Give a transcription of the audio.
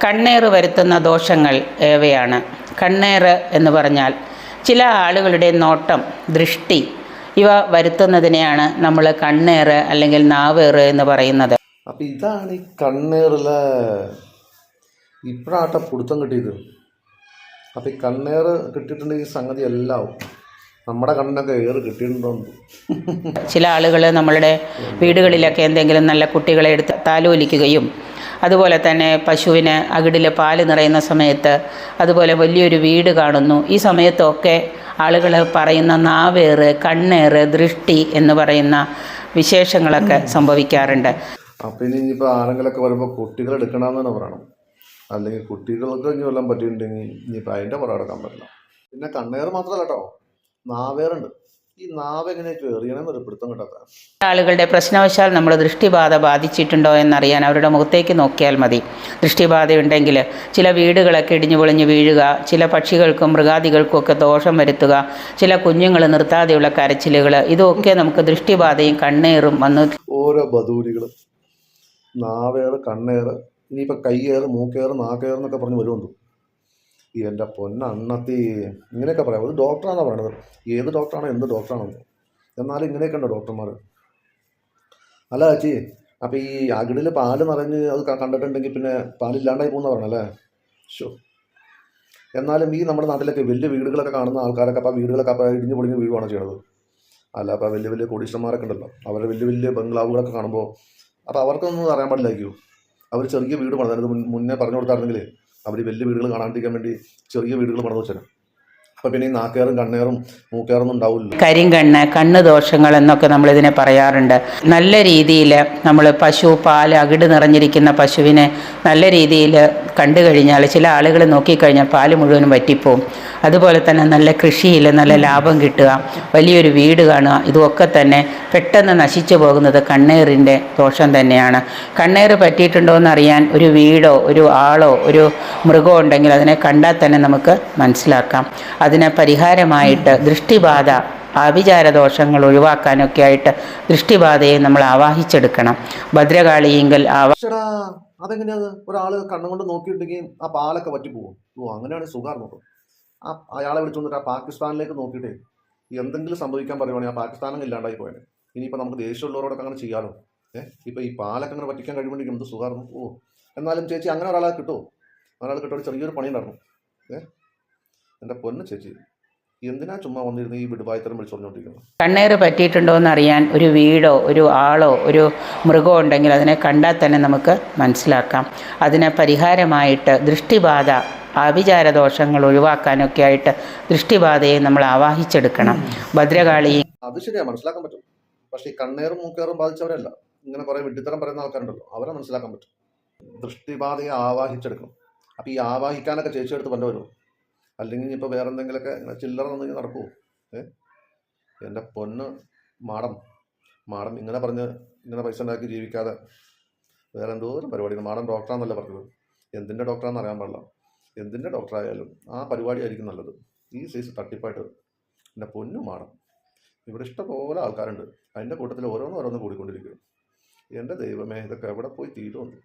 കണ്ണേറ് വരുത്തുന്ന ദോഷങ്ങൾ ഏവയാണ്? കണ്ണേറ് എന്ന് പറഞ്ഞാൽ ചില ആളുകളുടെ നോട്ടം, ദൃഷ്ടി ഇവ വരുത്തുന്നതിനെയാണ് നമ്മൾ കണ്ണേറ് അല്ലെങ്കിൽ നാവേറ് എന്ന് പറയുന്നത്. അപ്പം ഇതാണ് ഈ കണ്ണേറിലെ ഇപ്പോഴാട്ട പിടുത്തം കിട്ടിയത്. അപ്പം ഈ കണ്ണേറ് കിട്ടിയിട്ടുണ്ടെങ്കിൽ സംഗതി എല്ലാം നമ്മുടെ കണ്ണൊക്കെ ഏറ് കിട്ടിയിട്ടുണ്ടോ? ചില ആളുകൾ നമ്മളുടെ വീടുകളിലൊക്കെ എന്തെങ്കിലും നല്ല കുട്ടികളെ എടുത്ത് താലോലിക്കുകയും അതുപോലെ തന്നെ പശുവിന് അകിടിൽ പാല് നിറയുന്ന സമയത്ത് അതുപോലെ വലിയൊരു വീട് കാണുന്നു. ഈ സമയത്തൊക്കെ ആളുകൾ പറയുന്ന നാവേറ്, കണ്ണേറ്, ദൃഷ്ടി എന്ന് പറയുന്ന വിശേഷങ്ങളൊക്കെ സംഭവിക്കാറുണ്ട്. അപ്പം ഇനിയിപ്പോൾ ആരെങ്കിലൊക്കെ വരുമ്പോൾ കുട്ടികൾ എടുക്കണമെന്ന് തന്നെ പറയണം. അല്ലെങ്കിൽ കുട്ടികൾക്ക് ഇനി വല്ലതും പറ്റിയിട്ടുണ്ടെങ്കിൽ ഇനിയിപ്പോൾ അതിൻ്റെ പുറം എടുക്കാൻ പറ്റില്ല. പിന്നെ കണ്ണേറ് മാത്രമല്ല കേട്ടോ, നാവേറുണ്ട്. ഈ നാവ് എങ്ങനെയൊക്കെ എറിയണമെന്നൊരു പിടുത്തം കിട്ടാത്ത ആളുകളുടെ പ്രശ്നവശാൽ നമ്മൾ ദൃഷ്ടിബാധ ബാധിച്ചിട്ടുണ്ടോ എന്നറിയാൻ അവരുടെ മുഖത്തേക്ക് നോക്കിയാൽ മതി. ദൃഷ്ടിബാധയുണ്ടെങ്കിൽ ചില വീടുകളൊക്കെ ഇടിഞ്ഞു പൊളിഞ്ഞ് വീഴുക, ചില പക്ഷികൾക്കും മൃഗാദികൾക്കും ഒക്കെ ദോഷം വരുത്തുക, ചില കുഞ്ഞുങ്ങൾ നിർത്താതെയുള്ള കരച്ചിലുകൾ, ഇതൊക്കെ നമുക്ക് ദൃഷ്ടിബാധയും കണ്ണേറും വന്ന് ഓരോ ബദൂരികൾ. നാവേറ്, കണ്ണേറ്, ഇനിയിപ്പോൾ കയ്യേറ്, മൂക്കേറ്, നാക്കേറ് എന്നൊക്കെ പറഞ്ഞ് വരുമെന്നു. ഈ എൻ്റെ പൊന്നണ്ണത്തി ഇങ്ങനെയൊക്കെ പറയാം. അത് ഡോക്ടറാണോ പറയണത്? ഏത് ഡോക്ടറാണോ എന്ത് ഡോക്ടറാണെന്ന്. എന്നാലും ഇങ്ങനെയൊക്കെ ഉണ്ടോ ഡോക്ടർമാർ? അല്ല ചേച്ചി, അപ്പോൾ ഈ അകിടിൽ പാല് നിറഞ്ഞ് അത് കണ്ടിട്ടുണ്ടെങ്കിൽ പിന്നെ പാലില്ലാണ്ടായി പോകുന്ന പറയണല്ലേ? ഷോ. എന്നാലും ഈ നമ്മുടെ നാട്ടിലൊക്കെ വലിയ വീടുകളൊക്കെ കാണുന്ന ആൾക്കാരൊക്കെ അപ്പോൾ ആ വീടുകളൊക്കെ അപ്പോൾ ഇടിഞ്ഞ് പൊളിഞ്ഞ് വീഴുവാണ് ചെയ്യണത്. അല്ല അപ്പോൾ വലിയ വലിയ കോടീശ്വരന്മാരൊക്കെ ഉണ്ടല്ലോ, അവരുടെ വലിയ വലിയ ബംഗ്ലാവുകളൊക്കെ കാണുമ്പോൾ അപ്പോൾ അവർക്കൊന്നും അറിയാൻ പാടില്ലായിരിക്കും. അവർ ചെറിയ വീട് പണിത് മുന്നേ പറഞ്ഞു കൊടുത്തായിരുന്നെങ്കിൽ അവർ വലിയ വീടുകൾ കാണാണ്ടിരിക്കാൻ വേണ്ടി ചെറിയ വീടുകൾ പണിത് വെച്ചാൽ അപ്പം പിന്നെ ഈ നാക്കേറും കണ്ണേറും മൂക്കേറൊന്നും ഉണ്ടാവില്ല. കരിങ്കണ്ണ്, കണ്ണ് ദോഷങ്ങൾ എന്നൊക്കെ നമ്മളിതിനെ പറയാറുണ്ട്. നല്ല രീതിയിൽ നമ്മൾ പശു പാൽ അകിട് നിറഞ്ഞിരിക്കുന്ന പശുവിനെ നല്ല രീതിയിൽ കണ്ടു കഴിഞ്ഞാൽ, ചില ആളുകൾ നോക്കിക്കഴിഞ്ഞാൽ പാല് മുഴുവനും വറ്റിപ്പോവും. അതുപോലെ തന്നെ നല്ല കൃഷിയിൽ നല്ല ലാഭം കിട്ടുക, വലിയൊരു വീട് കാണുക, ഇതൊക്കെ തന്നെ പെട്ടെന്ന് നശിച്ചു പോകുന്നത് കണ്ണേറിൻ്റെ ദോഷം തന്നെയാണ്. കണ്ണേറ് പറ്റിയിട്ടുണ്ടോ എന്നറിയാൻ ഒരു വീടോ ഒരു ആളോ ഒരു മൃഗമോ ഉണ്ടെങ്കിൽ അതിനെ കണ്ടാൽ തന്നെ നമുക്ക് മനസ്സിലാക്കാം. അതിന് പരിഹാരമായിട്ട് ദൃഷ്ടിബാധ, ആഭിചാരദോഷങ്ങൾ ഒഴിവാക്കാനൊക്കെ ആയിട്ട് ദൃഷ്ടിബാധയെ നമ്മൾ ആവാഹിച്ചെടുക്കണം. ഭദ്രകാളിയെങ്കിൽ അതെങ്ങനെയാണ്? ഒരാൾ കണ്ണുകൊണ്ട് നോക്കിയിട്ടുണ്ടെങ്കിൽ ആ പാലൊക്കെ പറ്റിപ്പോകും. അങ്ങനെയാണ് സുഖാർ നോക്കും. അയാളെ വിളിച്ചു വന്നിട്ട് ആ പാകിസ്ഥാനിലേക്ക് നോക്കിയിട്ടേ എന്തെങ്കിലും സംഭവിക്കാൻ പറയുവാണെങ്കിൽ ആ പാകിസ്ഥാനങ്ങ് ഇല്ലാണ്ടായി പോയത്. ഇനിയിപ്പോൾ നമുക്ക് ദേഷ്യമുള്ളവരോടൊക്കെ അങ്ങനെ ചെയ്യാമല്ലോ. ഇപ്പോൾ ഈ പാലൊക്കെ അങ്ങനെ പറ്റിക്കാൻ കഴിയുമെങ്കിൽ എന്ത് സുഖമായിരുന്നു. എന്നാലും ചേച്ചി അങ്ങനെ ഒരാളെ കിട്ടുമോ? ഒരാൾ കിട്ടുമോ? ചെറിയൊരു പണി ഉണ്ടായിരുന്നു. എൻ്റെ പൊന്ന് ചേച്ചി, എന്തിനാ ചുമ്മാ വന്നിരുന്ന് ഈ വിടുവായത്തരം വിളിച്ചു പറഞ്ഞുകൊണ്ടിരിക്കുന്നത്? കണ്ണേറ് പറ്റിയിട്ടുണ്ടോ എന്നറിയാൻ ഒരു വീടോ ഒരു ആളോ ഒരു മൃഗമോ ഉണ്ടെങ്കിൽ അതിനെ കണ്ടാൽ തന്നെ നമുക്ക് മനസ്സിലാക്കാം. അതിന് പരിഹാരമായിട്ട് ദൃഷ്ടിബാധ, ആഭിചാരദോഷങ്ങൾ ഒഴിവാക്കാനൊക്കെ ആയിട്ട് ദൃഷ്ടിബാധയെ നമ്മൾ ആവാഹിച്ചെടുക്കണം. ഭദ്രകാളി അത് ശരിയാ, മനസ്സിലാക്കാൻ പറ്റും. പക്ഷേ ഈ കണ്ണേറും മൂക്കേറും ബാധിച്ചവരല്ല, ഇങ്ങനെ കുറേ വിഡ്ഢിത്തരം പറയുന്ന ആൾക്കാരുണ്ടല്ലോ, അവരെ മനസ്സിലാക്കാൻ പറ്റും. ദൃഷ്ടിബാധയെ ആവാഹിച്ചെടുക്കണം. അപ്പോൾ ഈ ആവാഹിക്കാനൊക്കെ ചേച്ചി എടുത്ത് പണ്ട് വരുമോ? അല്ലെങ്കിൽ ഇപ്പോൾ വേറെ എന്തെങ്കിലുമൊക്കെ ചില്ലറ തന്നെങ്കിൽ നടക്കുമോ? എൻ്റെ പൊന്ന് മാഡം ഇങ്ങനെ പറഞ്ഞ് ഇങ്ങനെ പൈസ ഉണ്ടാക്കി ജീവിക്കാതെ വേറെ എന്തോരം പരിപാടിയാണ്. മാഡം ഡോക്ടറാണെന്നല്ല പറഞ്ഞത്. എന്തിൻ്റെ ഡോക്ടറാണെന്ന് അറിയാൻ പാടില്ല. എന്തിൻ്റെ ഡോക്ടറായാലും ആ പരിപാടി ആയിരിക്കും നല്ലത്. ഈ സൈസ് തട്ടിപ്പായിട്ട് എൻ്റെ പൊന്നു മാഡം, ഇവിടെ ഇഷ്ടംപോലെ ആൾക്കാരുണ്ട്. അതിൻ്റെ കൂട്ടത്തിൽ ഓരോന്ന് കൂടിക്കൊണ്ടിരിക്കും. എൻ്റെ ദൈവമേ, ഇതൊക്കെ എവിടെ പോയി തീരുമെന്ന്.